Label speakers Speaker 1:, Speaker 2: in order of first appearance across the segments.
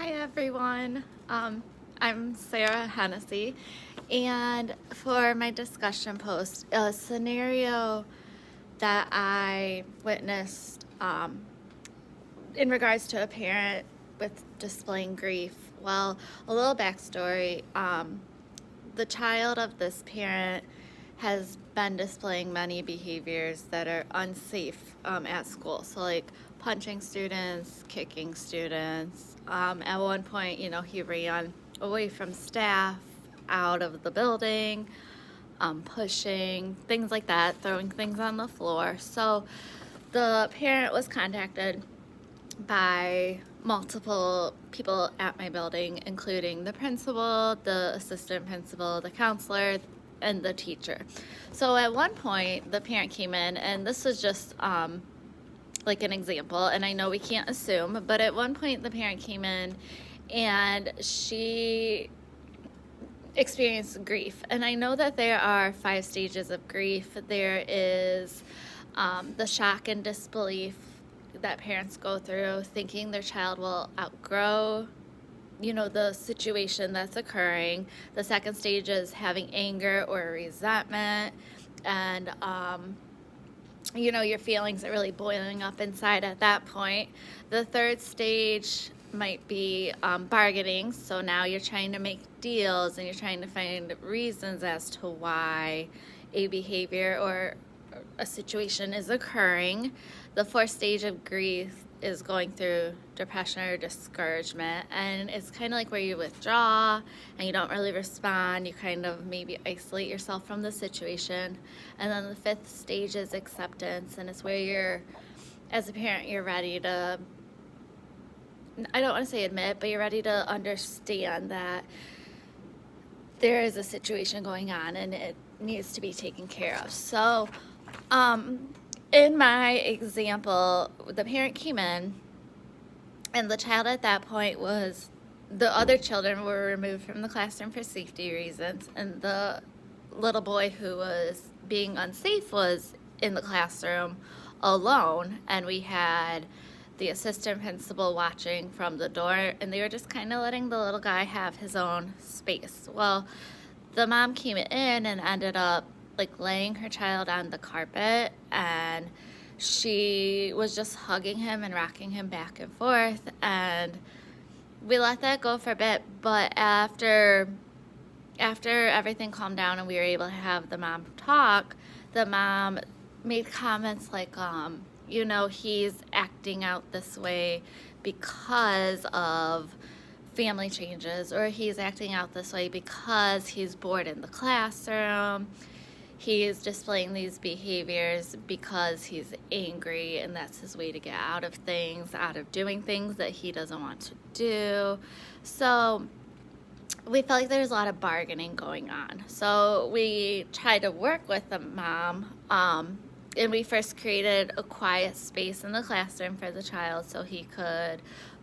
Speaker 1: Hi everyone. I'm Sarah Hennessy, and for my discussion post, a scenario that I witnessed in regards to a parent with displaying grief. Well, a little backstory. The child of this parent has been displaying many behaviors that are unsafe at school. So, like punching students, kicking students. At one point, he ran away from staff, out of the building, pushing, things like that, throwing things on the floor. So, the parent was contacted by multiple people at my building, including the principal, the assistant principal, the counselor, and the teacher. So at one point, the parent came in, and this was just like an example, and I know we can't assume, but at one point, the parent came in and she experienced grief. And I know that there are 5 stages of grief. There is the shock and disbelief that parents go through, thinking their child will outgrow the situation that's occurring. The second stage is having anger or resentment, and your feelings are really boiling up inside at that point. The third stage might be bargaining. So now you're trying to make deals and you're trying to find reasons as to why a behavior or a situation is occurring. The fourth stage of grief is going through depression or discouragement, and it's kind of like where you withdraw and you don't really respond. You kind of maybe isolate yourself from the situation. And then the fifth stage is acceptance, and it's where as a parent, you're ready to, I don't want to say admit, but you're ready to understand that there is a situation going on and it needs to be taken care of. So in my example, the parent came in, and the child at that point the other children were removed from the classroom for safety reasons, and the little boy who was being unsafe was in the classroom alone, and we had the assistant principal watching from the door, and they were just kind of letting the little guy have his own space. Well, the mom came in and ended up laying her child on the carpet, and she was just hugging him and rocking him back and forth, and we let that go for a bit. But after everything calmed down and we were able to have the mom talk, the mom made comments like, he's acting out this way because of family changes, or he's acting out this way because he's bored in the classroom. He's displaying these behaviors because he's angry, and that's his way to get out of things, out of doing things that he doesn't want to do. So we felt like there was a lot of bargaining going on. So we tried to work with the mom, and we first created a quiet space in the classroom for the child so he could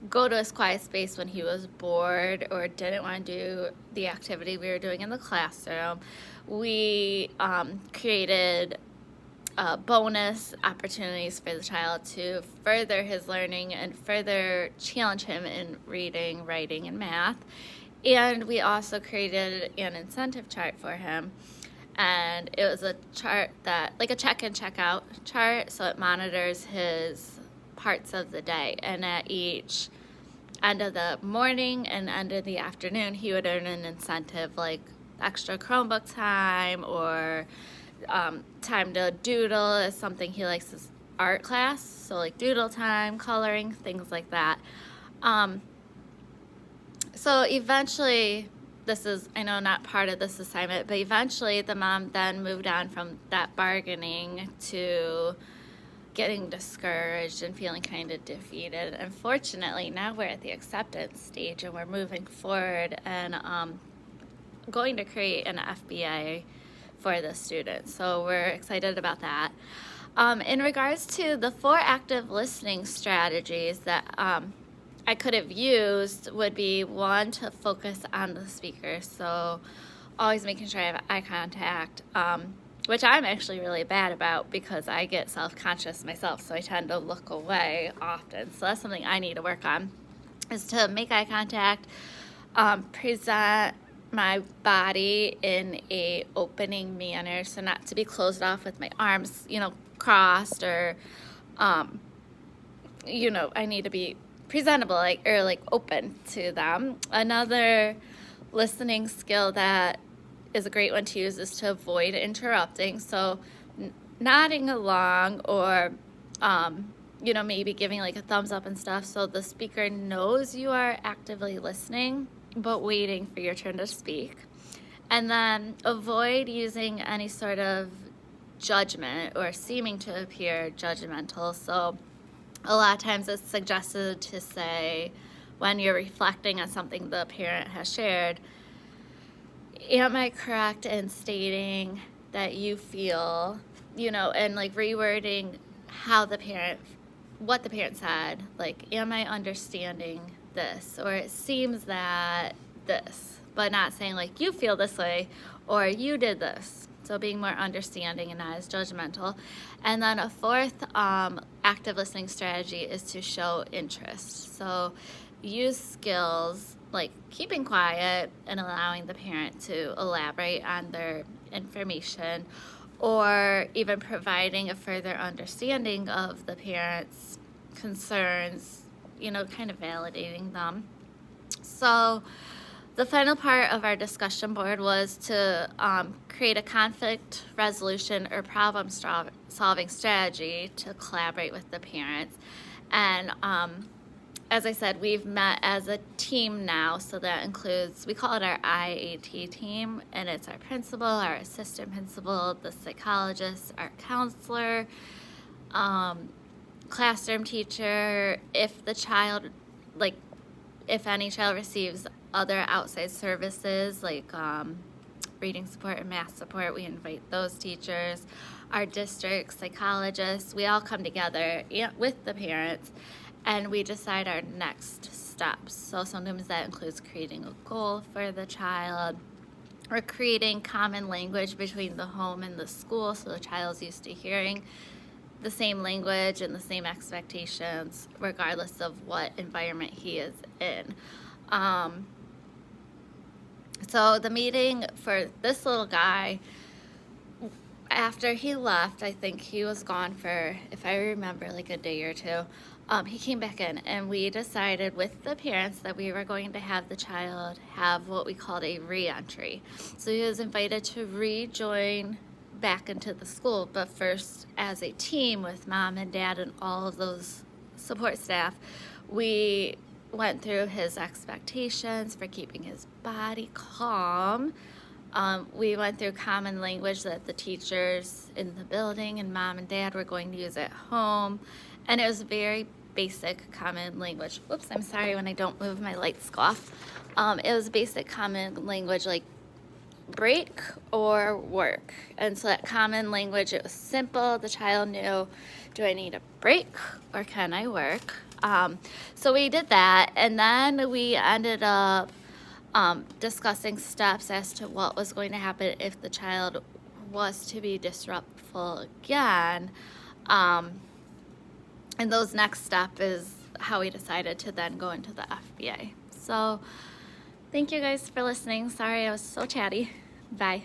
Speaker 1: go to his quiet space when he was bored or didn't want to do the activity we were doing in the classroom. We created bonus opportunities for the child to further his learning and further challenge him in reading, writing, and math. And we also created an incentive chart for him. And it was a chart like a check in, check out chart, so it monitors his parts of the day. And at each end of the morning and end of the afternoon, he would earn an incentive like extra Chromebook time, or time to doodle is something he likes, his art class. So like doodle time, coloring, things like that. So eventually, this is, I know, not part of this assignment, but eventually the mom then moved on from that bargaining to getting discouraged and feeling kind of defeated. Unfortunately, now we're at the acceptance stage and we're moving forward and going to create an FBA for the students. So we're excited about that. In regards to the 4 active listening strategies that I could have used would be, 1, to focus on the speaker. So always making sure I have eye contact, which I'm actually really bad about because I get self-conscious myself, so I tend to look away often. So that's something I need to work on. is to make eye contact, present my body in a opening manner, so not to be closed off with my arms, crossed, or I need to be presentable, like open to them. Another listening skill that is a great one to use is to avoid interrupting. So nodding along, or maybe giving like a thumbs up and stuff, so the speaker knows you are actively listening but waiting for your turn to speak. And then avoid using any sort of judgment or seeming to appear judgmental. So a lot of times it's suggested to say, when you're reflecting on something the parent has shared, am I correct in stating that you feel, and like rewording what the parent said, like, am I understanding this, or it seems that this, but not saying like you feel this way or you did this. So being more understanding and not as judgmental. And then a fourth active listening strategy is to show interest. So use skills like keeping quiet and allowing the parent to elaborate on their information, or even providing a further understanding of the parent's concerns, kind of validating them. So the final part of our discussion board was to create a conflict resolution or problem solving strategy to collaborate with the parents. And as I said, we've met as a team now, so that includes, we call it our IAT team, and it's our principal, our assistant principal, the psychologist, our counselor, classroom teacher. If any child receives other outside services like reading support and math support, we invite those teachers. Our district psychologists, we all come together with the parents, and we decide our next steps. So sometimes that includes creating a goal for the child, or creating common language between the home and the school, so the child's used to hearing the same language and the same expectations regardless of what environment he is in. So the meeting for this little guy, after he left, I think he was gone for, if I remember, like a day or two, he came back in, and we decided with the parents that we were going to have the child have what we called a re-entry. So he was invited to rejoin back into the school, but first as a team with mom and dad and all of those support staff, we went through his expectations for keeping his body calm. We went through common language that the teachers in the building and mom and dad were going to use at home, and it was very basic common language. Whoops, I'm sorry when I don't move, my lights go off. It was basic common language like break or work. And so that common language, it was simple. The child knew, do I need a break or can I work? So we did that, and then we ended up discussing steps as to what was going to happen if the child was to be disruptful again. And those next step is how we decided to then go into the FBA. So thank you guys for listening. Sorry I was so chatty. Bye.